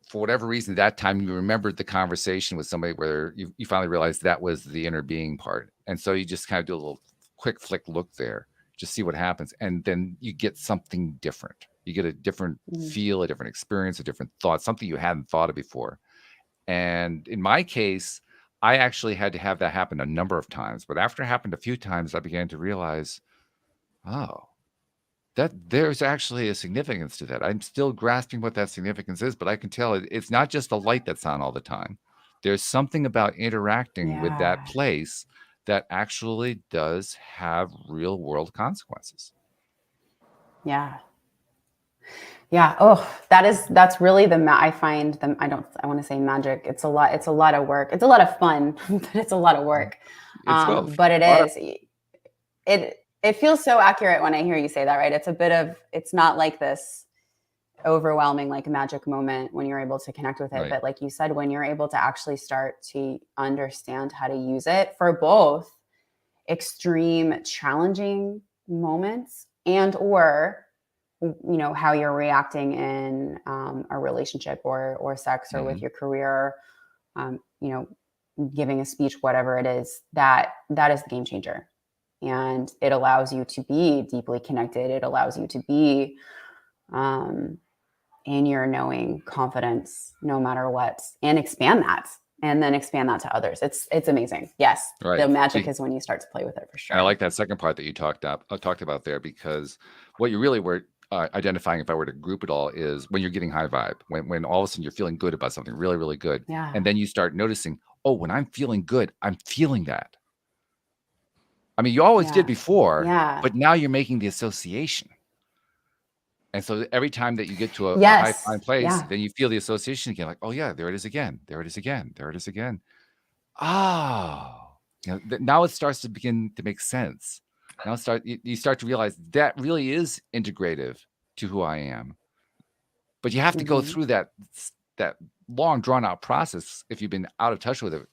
for whatever reason, that time you remembered the conversation with somebody where you finally realized that was the inner being part. And so you just kind of do a little quick flick look there, just see what happens. And then you get something different. You get a different feel, a different experience, a different thought, something you hadn't thought of before. And in my case, I actually had to have that happen a number of times. But after it happened a few times, I began to realize, that there's actually a significance to that. I'm still grasping what that significance is, but I can tell it's not just a light that's on all the time. There's something about interacting with that place that actually does have real world consequences. Yeah. Yeah. Oh, that's really I find them. I want to say magic. It's a lot of work. It's a lot of fun, but it's a lot of work. It's both. But it is, it feels so accurate when I hear you say that, right? It's not like this overwhelming, like magic moment when you're able to connect with it. Right. But like you said, when you're able to actually start to understand how to use it for both extreme challenging moments or how you're reacting in a relationship or sex or with your career, giving a speech, whatever it is, that is the game changer. And it allows you to be deeply connected. It allows you to be in your knowing confidence no matter what, and expand that to others. It's amazing. Yes. Right. The magic is when you start to play with it, for sure. And I like that second part that you talked about there, because what you really were identifying, if I were to group it all, is when you're getting high vibe, when all of a sudden you're feeling good about something, really, really good. Yeah. And then you start noticing, oh, when I'm feeling good, I'm feeling that. I mean, you always did before, but now you're making the association. And so every time that you get to a high fine place, then you feel the association again, like, oh yeah, there it is again. There it is again. There it is again. Oh, now it starts to begin to make sense. Now you start to realize that really is integrative to who I am. But you have to go through that long drawn out process. If you've been out of touch with it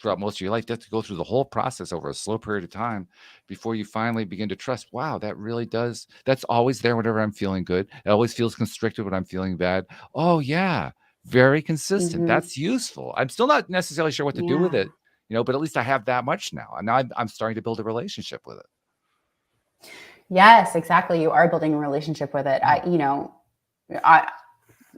throughout most of your life, you have to go through the whole process over a slow period of time before you finally begin to trust, wow, that's always there whenever I'm feeling good. It always feels constricted when I'm feeling bad. Oh yeah, very consistent. That's useful. I'm still not necessarily sure what to do with it, but at least I have that much now. And now I'm starting to build a relationship with it. Yes, exactly. You are building a relationship with it. I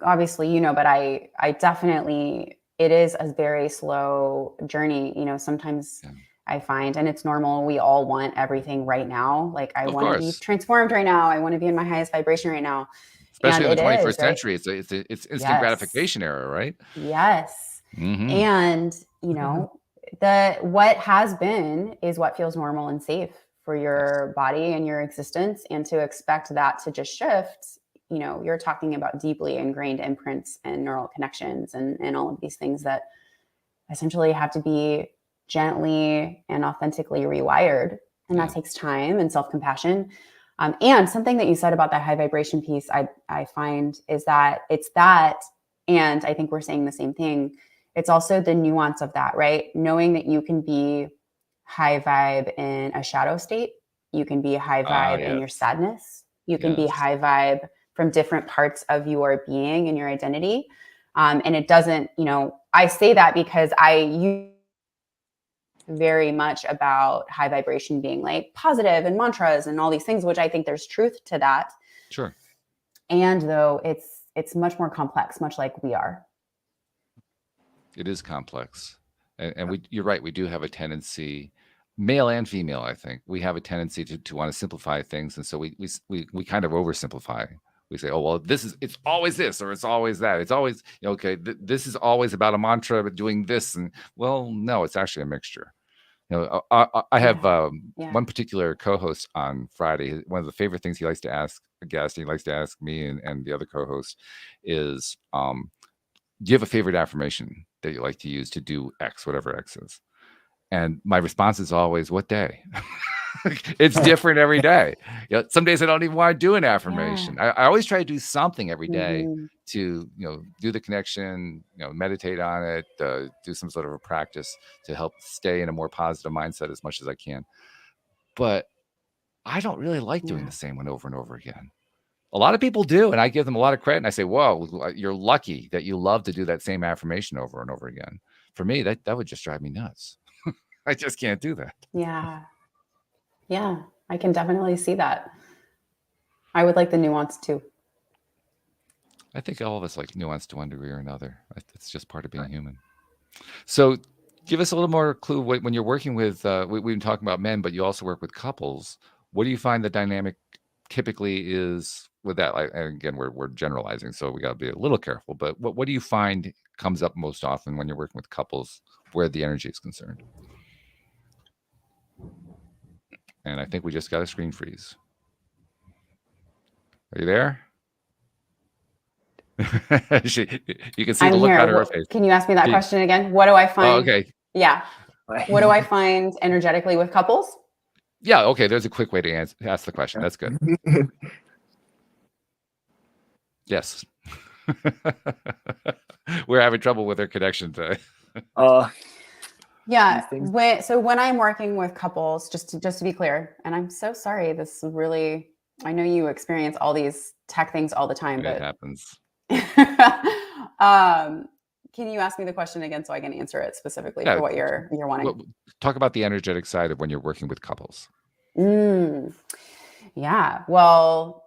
obviously, but I definitely, it is a very slow journey. Sometimes I find, and it's normal, we all want everything right now. Like I want to be transformed right now. I want to be in my highest vibration right now. Especially in the 21st century, it's instant gratification era, right? Yes. Mm-hmm. And, what has been is what feels normal and safe for your body and your existence. And to expect that to just shift, you're talking about deeply ingrained imprints and neural connections and all of these things that essentially have to be gently and authentically rewired. And that takes time and self-compassion. And something that you said about that high vibration piece, I find is that it's that, and I think we're saying the same thing. It's also the nuance of that, right? Knowing that you can be high vibe in a shadow state. You can be high vibe in your sadness. You can be high vibe from different parts of your being and your identity. And it doesn't, I say that because I use very much about high vibration being like positive and mantras and all these things, which I think there's truth to that. Sure. And though it's much more complex, much like we are. It is complex. And you're right. We do have a tendency, male and female, I think, we have a tendency to want to simplify things. And so we kind of oversimplify. We say, oh, well, it's always this, or it's always that. It's always, this is always about a mantra, but doing this. And well, no, it's actually a mixture. I have one particular co-host on Friday. One of the favorite things he likes to ask a guest, he likes to ask me and the other co-host is, do you have a favorite affirmation that you like to use to do X, whatever X is? And my response is always, what day? It's different every day. Some days I don't even want to do an affirmation. I always try to do something every day to, do the connection, meditate on it, do some sort of a practice to help stay in a more positive mindset as much as I can. But I don't really like doing the same one over and over again. A lot of people do, and I give them a lot of credit. And I say, whoa, you're lucky that you love to do that same affirmation over and over again. For me, that would just drive me nuts. I just can't do that. Yeah, I can definitely see that. I would like the nuance too. I think all of us like nuance to one degree or another. It's just part of being human. So give us a little more clue when you're working with, we've been talking about men, but you also work with couples. What do you find the dynamic typically is with that? And again, we're generalizing, so we got to be a little careful, but what do you find comes up most often when you're working with couples where the energy is concerned? And I think we just got a screen freeze. Are you there? You can see I'm the look here. on her face. Can you ask me that Can you- question again? What do I Oh, find? okay. Yeah. What do I find energetically with couples? Yeah. Okay. There's a quick way to ask the question. That's good. Yes. We're having trouble with our connection today. Yeah. things- When I'm working with couples, just to be clear, and I'm so sorry, this is really, I know you experience all these tech things all the time, It but happens. can you ask me the question again so I can answer it specifically Yeah. for what you're wanting? Well, talk about the energetic side of when you're working with couples. Yeah. Well,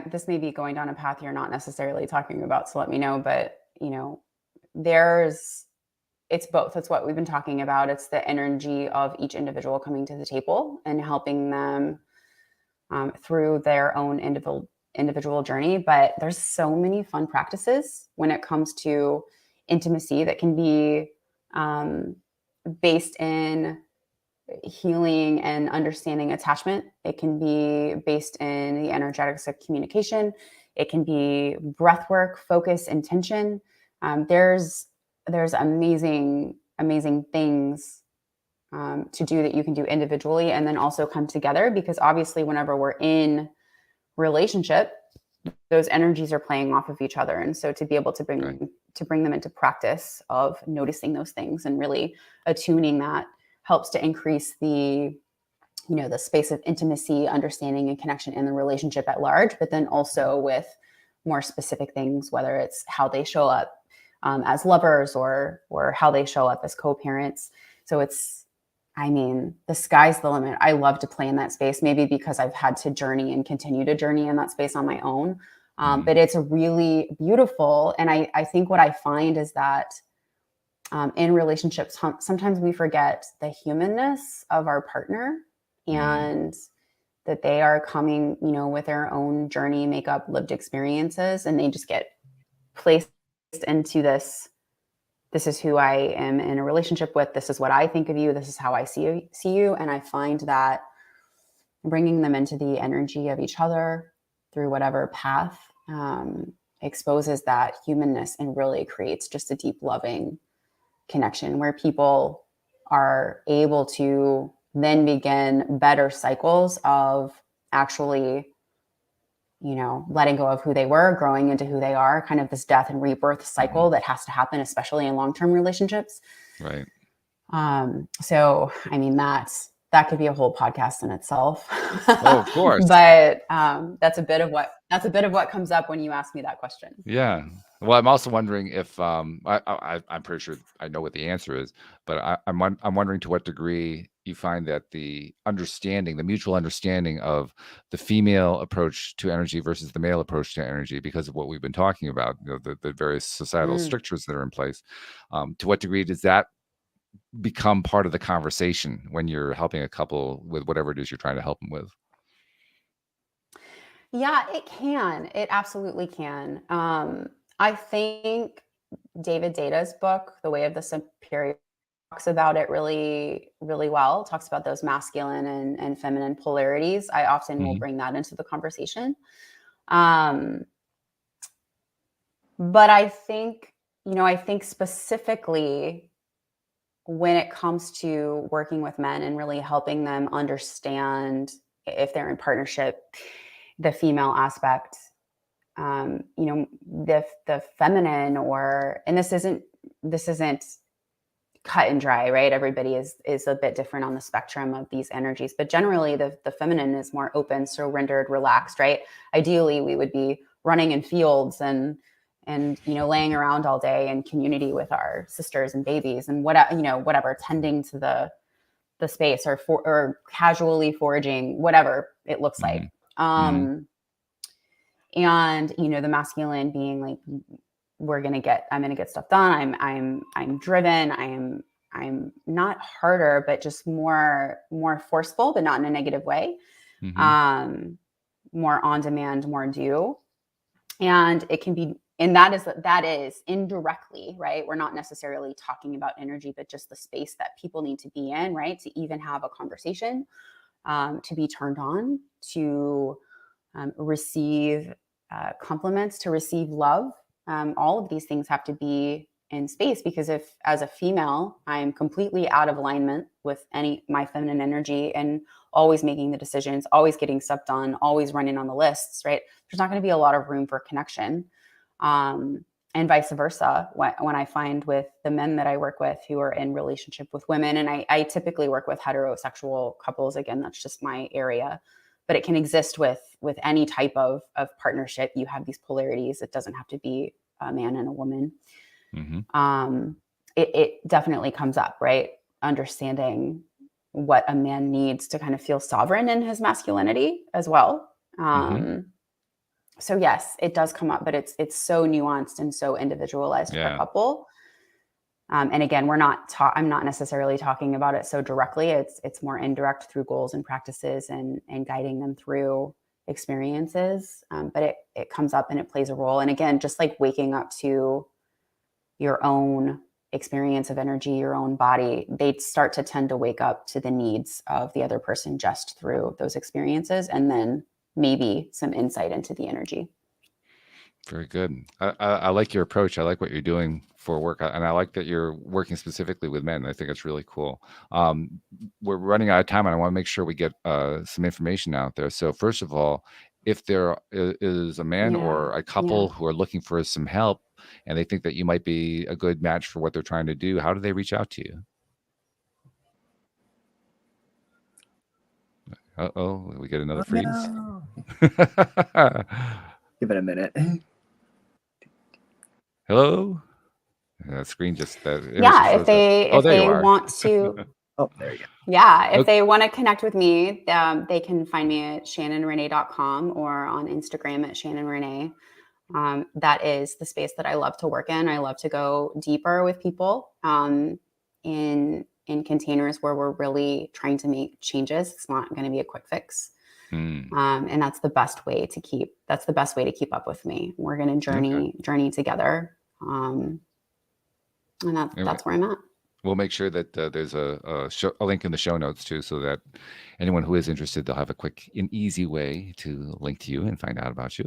this may be going down a path you're not necessarily talking about, so let me know. But it's both. It's what we've been talking about. It's the energy of each individual coming to the table and helping them through their own individual journey. But there's so many fun practices when it comes to intimacy that can be based in healing and understanding attachment. It can be based in the energetics of communication. It can be breath work, focus, intention. There's amazing things to do that you can do individually and then also come together, because obviously whenever we're in relationship, those energies are playing off of each other. And so to be able to bring them into practice of noticing those things and really attuning that helps to increase the space of intimacy, understanding, and connection in the relationship at large, but then also with more specific things, whether it's how they show up as lovers or how they show up as co-parents. So the sky's the limit. I love to play in that space, maybe because I've had to journey and continue to journey in that space on my own. But it's really beautiful. And I think what I find is that in relationships, sometimes we forget the humanness of our partner and that they are coming, with their own journey, makeup, lived experiences, and they just get placed into this is who I am in a relationship with. This is what I think of you. This is how I see you. And I find that bringing them into the energy of each other through whatever path exposes that humanness and really creates just a deep, loving connection where people are able to then begin better cycles of actually, letting go of who they were, growing into who they are, kind of this death and rebirth cycle that has to happen, especially in long-term relationships. Right. So, that could be a whole podcast in itself. Oh, of course. But that's a bit of what comes up when you ask me that question. Yeah. Well, I'm also wondering if I'm pretty sure I know what the answer is, but I'm wondering to what degree you find that the mutual understanding of the female approach to energy versus the male approach to energy, because of what we've been talking about, the various societal strictures that are in place. To what degree does that become part of the conversation when you're helping a couple with whatever it is you're trying to help them with? Yeah, it can. It absolutely can. I think David Deda's book, The Way of the Superior, talks about it really, really well. Talks about those masculine and feminine polarities. I often will bring that into the conversation. But I think specifically when it comes to working with men and really helping them understand, if they're in partnership, the female aspect, the feminine, and this isn't cut and dry, right? Everybody is a bit different on the spectrum of these energies, but generally the feminine is more open, surrendered, relaxed, right? Ideally, we would be running in fields and laying around all day in community with our sisters and babies and whatever, tending to the space or casually foraging, whatever it looks like. And the masculine being like, I'm going to get stuff done. I'm driven. I'm not harder, but just more forceful, but not in a negative way. More on demand, more due. And it can be, and that is indirectly, right? We're not necessarily talking about energy, but just the space that people need to be in, right? To even have a conversation, to be turned on, to receive compliments, to receive love. All of these things have to be in space, because if, as a female, I'm completely out of alignment with my feminine energy and always making the decisions, always getting stuff done, always running on the lists, right? There's not going to be a lot of room for connection. And vice versa. When I find with the men that I work with who are in relationship with women, and I typically work with heterosexual couples, again, that's just my area, but it can exist with any type of partnership. You have these polarities. It doesn't have to be a man and a woman. Mm-hmm. It definitely comes up, right? Understanding what a man needs to kind of feel sovereign in his masculinity as well. So yes, it does come up, but it's so nuanced and so individualized per couple. And again, I'm not necessarily talking about it so directly. It's more indirect through goals and practices and guiding them through experiences. But it comes up and it plays a role. And again, just like waking up to your own experience of energy, your own body, they start to tend to wake up to the needs of the other person just through those experiences, and then maybe some insight into the energy. Very good. I like your approach. I like what you're doing for work. And I like that you're working specifically with men. I think it's really cool. We're running out of time, and I want to make sure we get some information out there. So first of all, if there is a man or a couple who are looking for some help and they think that you might be a good match for what they're trying to do, how do they reach out to you? Uh-oh, we get another freeze. No. Give it a minute. Hello? That screen just... if they want to... Oh, there you go. Yeah, if they want to connect with me, they can find me at shannonrenee.com or on Instagram at shannonrenee. That is the space that I love to work in. I love to go deeper with people in containers where we're really trying to make changes. It's not going to be a quick fix. And that's the best way to keep up with me. We're going to journey together. And that's where I'm at. We'll make sure that there's a link in the show notes too, so that anyone who is interested, they'll have a quick and easy way to link to you and find out about you.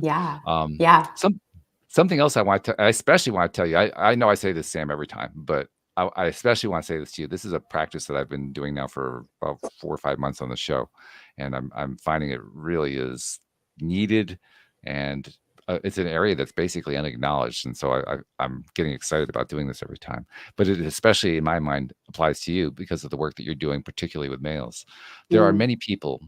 Something else I especially want to tell you. I know I say this, Sam, every time, but I especially want to say this to you. This is a practice that I've been doing now for about 4 or 5 months on the show, and I'm finding it really is needed, and it's an area that's basically unacknowledged. And so I'm getting excited about doing this every time. But it especially, in my mind, applies to you because of the work that you're doing, particularly with males. There are many people,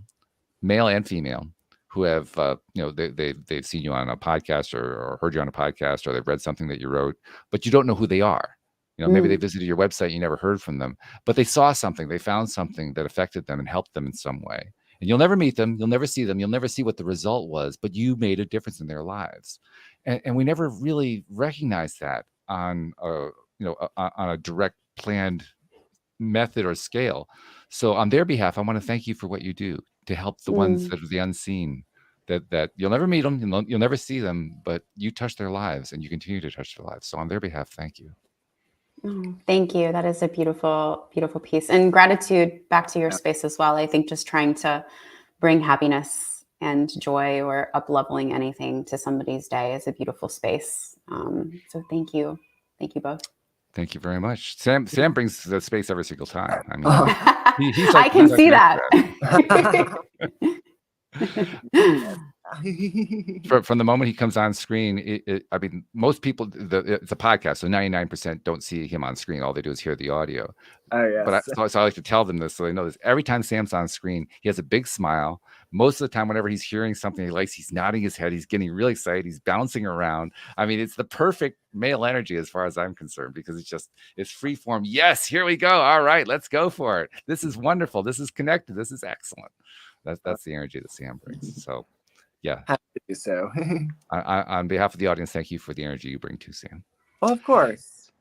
male and female, who have, they've seen you on a podcast or heard you on a podcast, or they've read something that you wrote, but you don't know who they are. Maybe they visited your website, you never heard from them, but they saw something, they found something that affected them and helped them in some way. And you'll never meet them, you'll never see them, you'll never see what the result was, but you made a difference in their lives. And we never really recognize that on a direct planned method or scale. So on their behalf, I want to thank you for what you do to help the ones that are the unseen, that you'll never meet them, you'll never see them, but you touch their lives and you continue to touch their lives. So on their behalf, thank you. Thank you. That is a beautiful, beautiful piece. And gratitude back to your space as well. I think just trying to bring happiness and joy or up-leveling anything to somebody's day is a beautiful space. So thank you. Thank you both. Thank you very much. Sam brings the space every single time. I mean, he's like, I can see that. From the moment he comes on screen, I mean, most people, it's a podcast, so 99% don't see him on screen. All they do is hear the audio. Oh, yes. But so I like to tell them this so they know this. Every time Sam's on screen, he has a big smile. Most of the time, whenever he's hearing something he likes, he's nodding his head. He's getting really excited. He's bouncing around. I mean, it's the perfect male energy as far as I'm concerned, because it's free form. Yes, here we go. All right, let's go for it. This is wonderful. This is connected. This is excellent. That's the energy that Sam brings. So, yeah. Happy to do so. On behalf of the audience, thank you for the energy you bring to Sam. Oh, of course.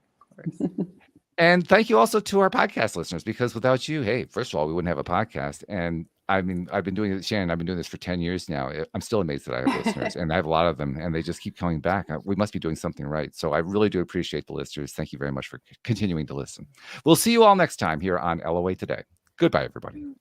And thank you also to our podcast listeners, because without you, hey, first of all, we wouldn't have a podcast. And I mean, I've been doing this for 10 years now. I'm still amazed that I have listeners, and I have a lot of them, and they just keep coming back. We must be doing something right. So I really do appreciate the listeners. Thank you very much for continuing to listen. We'll see you all next time here on LOA Today. Goodbye, everybody.